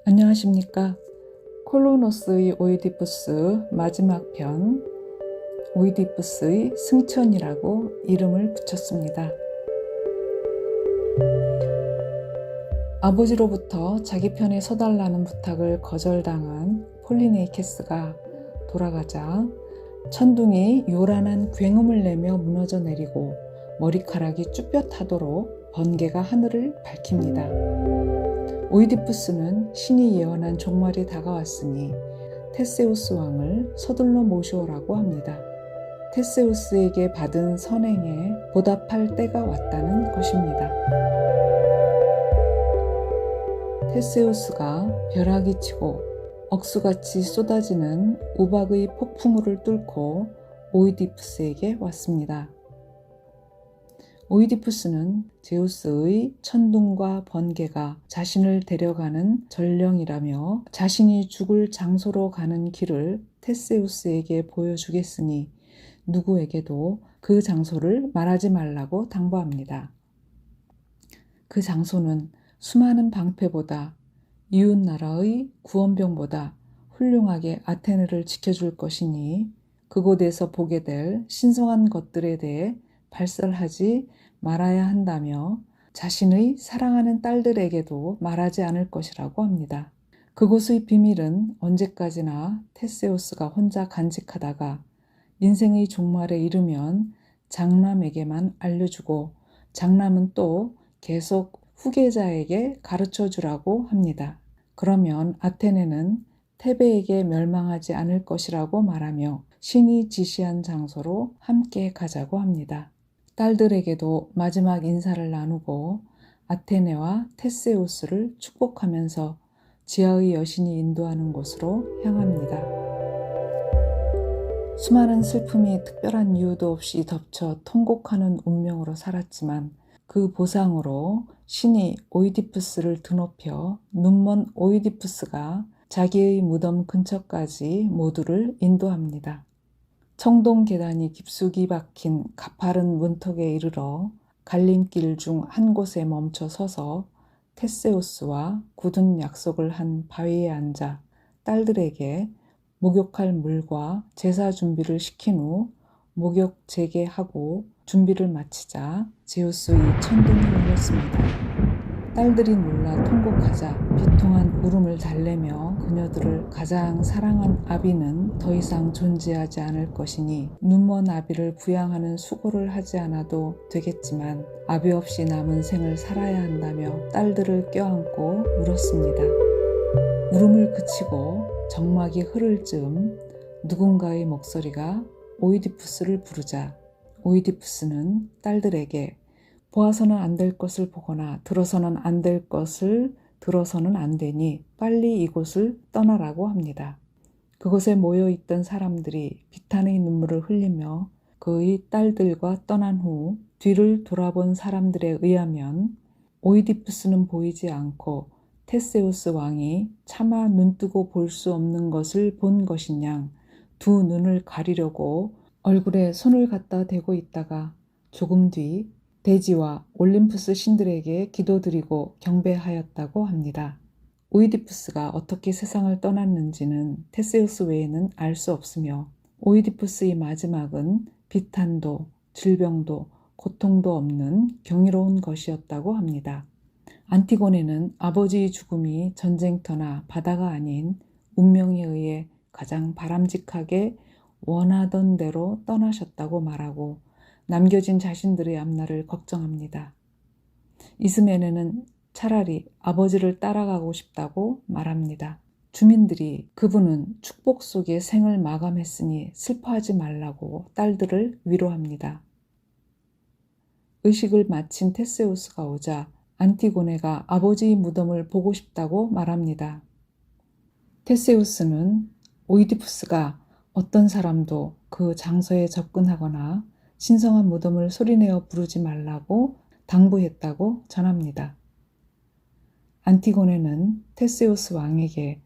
안녕하십니까. 콜로노스의 오이디푸스 마지막 편 오이디푸스의 승천이라고 이름을 붙였습니다. 아버지로부터 자기 편에 서달라는 부탁을 거절당한 폴리네이케스가 돌아가자 천둥이 요란한 굉음을 내며 무너져 내리고 머리카락이 쭈뼛하도록 번개가 하늘을 밝힙니다. 오이디푸스는 신이 예언한 종말이 다가왔으니 테세우스 왕을 서둘러 모셔오라고 합니다. 테세우스에게 받은 선행에 보답할 때가 왔다는 것입니다. 테세우스가 벼락이 치고 억수같이 쏟아지는 우박의 폭풍우를 뚫고 오이디푸스에게 왔습니다. 오이디푸스는 제우스의 천둥과 번개가 자신을 데려가는 전령이라며 자신이 죽을 장소로 가는 길을 테세우스에게 보여주겠으니 누구에게도 그 장소를 말하지 말라고 당부합니다. 그 장소는 수많은 방패보다 이웃 나라의 구원병보다 훌륭하게 아테네를 지켜줄 것이니 그곳에서 보게 될 신성한 것들에 대해 발설하지 말아야 한다며 자신의 사랑하는 딸들에게도 말하지 않을 것이라고 합니다. 그곳의 비밀은 언제까지나 테세우스가 혼자 간직하다가 인생의 종말에 이르면 장남에게만 알려주고 장남은 또 계속 후계자에게 가르쳐주라고 합니다. 그러면 아테네는 테베에게 멸망하지 않을 것이라고 말하며 신이 지시한 장소로 함께 가자고 합니다. 딸들에게도 마지막 인사를 나누고 아테네와 테세우스를 축복하면서 지하의 여신이 인도하는 곳으로 향합니다. 수많은 슬픔이 특별한 이유도 없이 덮쳐 통곡하는 운명으로 살았지만 그 보상으로 신이 오이디푸스를 드높여 눈먼 오이디푸스가 자기의 무덤 근처까지 모두를 인도합니다. 청동 계단이 깊숙이 박힌 가파른 문턱에 이르러 갈림길 중 한 곳에 멈춰 서서 테세우스와 굳은 약속을 한 바위에 앉아 딸들에게 목욕할 물과 제사 준비를 시킨 후 목욕 재개하고 준비를 마치자 제우스의 천둥이 울렸습니다. 딸들이 놀라 통곡하자 비통한 울음을 달래며 그녀들을 가장 사랑한 아비는 더 이상 존재하지 않을 것이니 눈먼 아비를 부양하는 수고를 하지 않아도 되겠지만 아비 없이 남은 생을 살아야 한다며 딸들을 껴안고 울었습니다. 울음을 그치고 정막이 흐를 즈음 누군가의 목소리가 오이디푸스를 부르자 오이디푸스는 딸들에게 보아서는 안 될 것을 보거나 들어서는 안 될 것을 들어서는 안 되니 빨리 이곳을 떠나라고 합니다. 그곳에 모여있던 사람들이 비탄의 눈물을 흘리며 그의 딸들과 떠난 후 뒤를 돌아본 사람들에 의하면 오이디푸스는 보이지 않고 테세우스 왕이 차마 눈뜨고 볼 수 없는 것을 본 것이냥 두 눈을 가리려고 얼굴에 손을 갖다 대고 있다가 조금 뒤 대지와 올림푸스 신들에게 기도드리고 경배하였다고 합니다. 오이디푸스가 어떻게 세상을 떠났는지는 테세우스 외에는 알 수 없으며 오이디푸스의 마지막은 비탄도 질병도 고통도 없는 경이로운 것이었다고 합니다. 안티고네는 아버지의 죽음이 전쟁터나 바다가 아닌 운명에 의해 가장 바람직하게 원하던 대로 떠나셨다고 말하고 남겨진 자신들의 앞날을 걱정합니다. 이스메네는 차라리 아버지를 따라가고 싶다고 말합니다. 주민들이 그분은 축복 속에 생을 마감했으니 슬퍼하지 말라고 딸들을 위로합니다. 의식을 마친 테세우스가 오자 안티고네가 아버지의 무덤을 보고 싶다고 말합니다. 테세우스는 오이디푸스가 어떤 사람도 그 장소에 접근하거나 신성한 무덤을 소리내어 부르지 말라고 당부했다고 전합니다. 안티고네는 테세우스 왕에게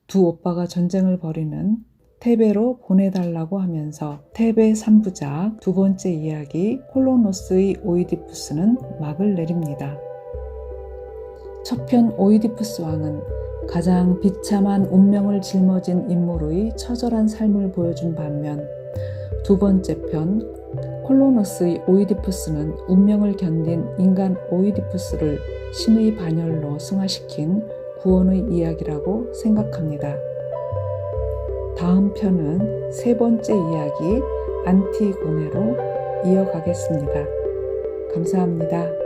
두 오빠가 전쟁을 벌이는 테베로 보내달라고 하면서 테베 3부작 두 번째 이야기 콜로노스의 오이디푸스는 막을 내립니다. 첫 편 오이디푸스 왕은 가장 비참한 운명을 짊어진 인물의 처절한 삶을 보여준 반면 두 번째 편 콜로너스의 오이디푸스는 운명을 견딘 인간 오이디푸스를 신의 반열로 승화시킨 구원의 이야기라고 생각합니다. 다음 편은 세 번째 이야기 안티고네로 이어가겠습니다. 감사합니다.